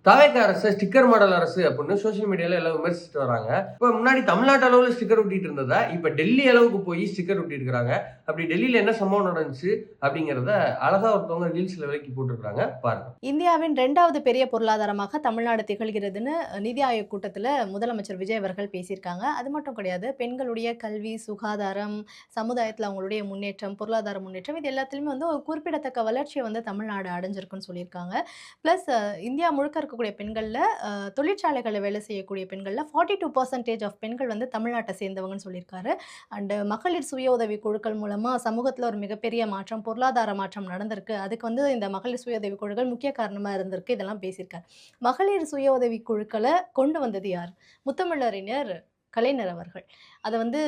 தாவேக அரசு sticker model அரசு அப்படின்னு சோசியல் மீடியால எல்லாம் விமர்சிச்சுட்டு வராங்க. இப்ப முன்னாடி தமிழ்நாட்டு அளவுல ஸ்டிக்கர் ஒட்டிட்டு இருந்ததா, இப்ப டெல்லி அளவுக்கு போய் ஸ்டிக்கர் ஒட்டிட்டு இருக்காங்க. அப்படி டெல்லியில என்ன சம்பவம் நடந்துச்சு அப்படிங்கிறத அழகா ஒருத்தவங்க ரீல்ஸ்ல விளக்கி போட்டுருக்காங்க. பாருங்க. இந்தியாவின் 2வது பெரிய பொருளாதாரமாக தமிழ்நாடு திகழ்கிறதுன்னு நிதி ஆயோக் கூட்டத்துல முதலமைச்சர் விஜய் அவர்கள் பேசியிருக்காங்க. அது மட்டும் கிடையாது. பெண்களுடைய கல்வி, சுகாதாரம், சமுதாயத்துல அவங்களுடைய முன்னேற்றம், பொருளாதார முன்னேற்றம் இது எல்லாத்துலயுமே வந்து ஒரு குறிப்பிடத்தக்க வளர்ச்சிய வந்து தமிழ்நாடு அடைஞ்சிருக்குன்னு சொல்லியிருக்காங்க. பிளஸ் இந்தியா முழுக்க இருக்கக்கூடிய பெண்கள்ல தொழிற்சாலைகள்ல வேலை செய்யக்கூடிய பெண்கள்ல 42% ஆஃப் பெண்கள் வந்து தமிழ்நாட்டை சேர்ந்தவங்கன்னு சொல்லியிருக்காரு. அண்ட் மகளிர் சுய உதவி குழுக்கள் மூலமா சமூகத்துல ஒரு மிகப்பெரிய மாற்றம், பொருளாதார மாற்றம் நடந்திருக்கு. அதுக்கு வந்து இந்த மகளிர் சுய உதவி குழுக்கள் முக்கிய காரணமா இருந்திருக்கு. இதெல்லாம் பேசியிருக்காரு. மகளிர் சுய உதவி குழுக்களை கொண்டு வந்தது யார்? முத்தமிழறிஞர் கலைஞர் அவர்கள். அத வந்து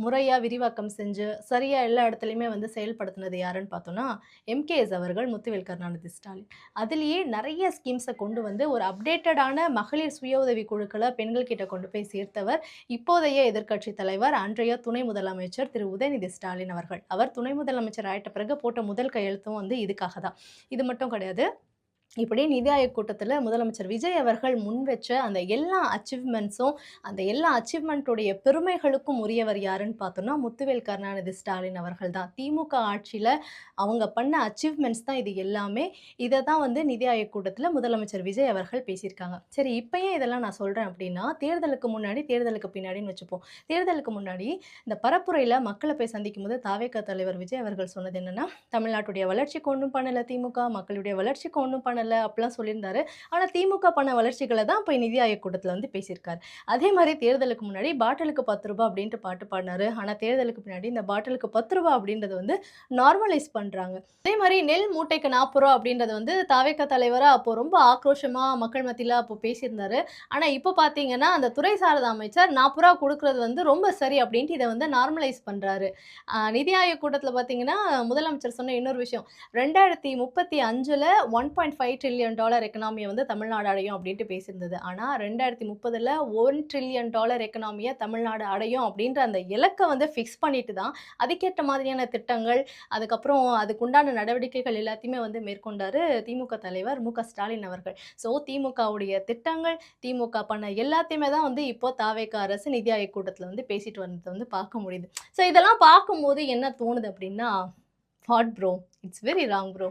முறையா விரிவாக்கம் செஞ்சு, சரியா எல்லா இடத்துலயுமே வந்து செயல்படுத்தினது யாருன்னு பார்த்தோம்னா, எம்கேஎஸ் அவர்கள், முத்துவேல் கருணாநிதி ஸ்டாலின். அதிலேயே நெறைய ஸ்கீம்ஸ கொண்டு வந்து ஒரு அப்டேட்டடான மகளிர் சுய உதவி குழுக்கள பெண்கள் கிட்ட கொண்டு போய் சேர்த்தவர், இப்போதைய எதிர்க்கட்சித் தலைவர், அன்றைய துணை முதலமைச்சர் திரு உதயநிதி ஸ்டாலின் அவர்கள். அவர் துணை முதலமைச்சர் ஆயிட்ட பிறகு போட்ட முதல் கையெழுத்தும் வந்து இதுக்காக தான். இது மட்டும் கிடையாது. இப்படி நிதி ஆயோக் கூட்டத்துல முதலமைச்சர் விஜய் அவர்கள் முன்வச்ச அந்த எல்லா அச்சீவ்மெண்ட்ஸும், அந்த எல்லா அச்சீவ்மெண்ட்டுடைய பெருமைகளுக்கும் உரியவர் யாருன்னு பார்த்தோம்னா, முத்துவேல் கருணாநிதி ஸ்டாலின் அவர்கள் தான். திமுக ஆட்சியில அவங்க பண்ண அச்சீவ்மெண்ட்ஸ் தான் இது எல்லாமே. இத தான் வந்து நிதி ஆயோக் கூட்டத்துல முதலமைச்சர் விஜய் அவர்கள் பேசியிருக்காங்க. சரி, இப்ப ஏன் இதெல்லாம் நான் சொல்றேன் அப்படின்னா, தேர்தலுக்கு முன்னாடி, தேர்தலுக்கு பின்னாடின்னு வச்சுப்போம். தேர்தலுக்கு முன்னாடி இந்த பரப்புரையில மக்கள போய் சந்திக்கும்போது தாவேகா தலைவர் விஜய் அவர்கள் சொன்னது என்னன்னா, தமிழ்நாட்டுடைய வளர்ச்சிக்கு ஒண்ணும் பண்ணல திமுக, மக்களுடைய வளர்ச்சிக்கு ஒண்ணும் பண்ணல அப்படிலாம் சொல்லியிருந்தாரு. ஆனா திமுக பண்ண வளர்ச்சிகள தான் போய் நிதி ஆயோக் கூட்டத்துல வந்து பேசியிருக்காரு. அதே மாரி தேர்தலுக்கு முன்னாடி பாட்டிலுக்கு ரூ. 10 அப்படின்ட்டு பாட்டு பாடுனாரு. ஆனா தேர்தலுக்கு பின்னாடி இந்த பாட்டிலுக்கு ரூ. 10 அப்படின்றத வந்து நார்மலைஸ் பண்றாங்க. அதே மாரி நெல் மூட்டைக்கு ரூ. 40 அப்படின்றத வந்து தாவேகா தலைவரா அப்போ ரொம்ப ஆக்ரோஷமா மக்கள் மத்தியில அப்போ பேசியிருந்தாரு. ஆனா இப்ப பார்த்தீங்கன்னா, அந்த துறை சார்ந்த அமைச்சர் ரூ. 40 குடுக்குறது வந்து ரொம்ப சரி அப்படின்ட்டு இத வந்து நார்மலைஸ் பண்றாரு. நிதி ஆயோக் கூட்டத்துல பார்த்தீங்கன்னா, முதலமைச்சர் சொன்ன இன்னொரு விஷயம், 2035ல $1.5 ட்ரில்லியன் எக்கனாமிய வந்து தமிழ்நாடு அடையும் அப்படின்ட்டு பேசியிருந்தது. ஆனா 2030ல $1 ட்ரில்லியன் எக்கனாமிய தமிழ்நாடு அடையும் அப்படின்ற அந்த இலக்க வந்து ஃபிக்ஸ் பண்ணிட்டு தான், அதுக்கேற்ற மாதிரியான திட்டங்கள், அதுக்கப்புறம் அதுக்குண்டான நடவடிக்கைகள் எல்லாத்தையுமே வந்து மேற்கொண்டாரு திமுக தலைவர் மு.க. ஸ்டாலின் அவர்கள். ஸோ திமுகவுடைய திட்டங்கள், திமுக பண்ண எல்லாத்தையுமே தான் வந்து இப்போ தாவேகா அரசு நிதி ஆயோக் கூட்டத்துல வந்து பேசிட்டு வந்தத வந்து பார்க்க முடியுது. ஸோ இதெல்லாம் பார்க்கும்போது என்ன தோணுது அப்படின்னா, what bro? It's very wrong bro.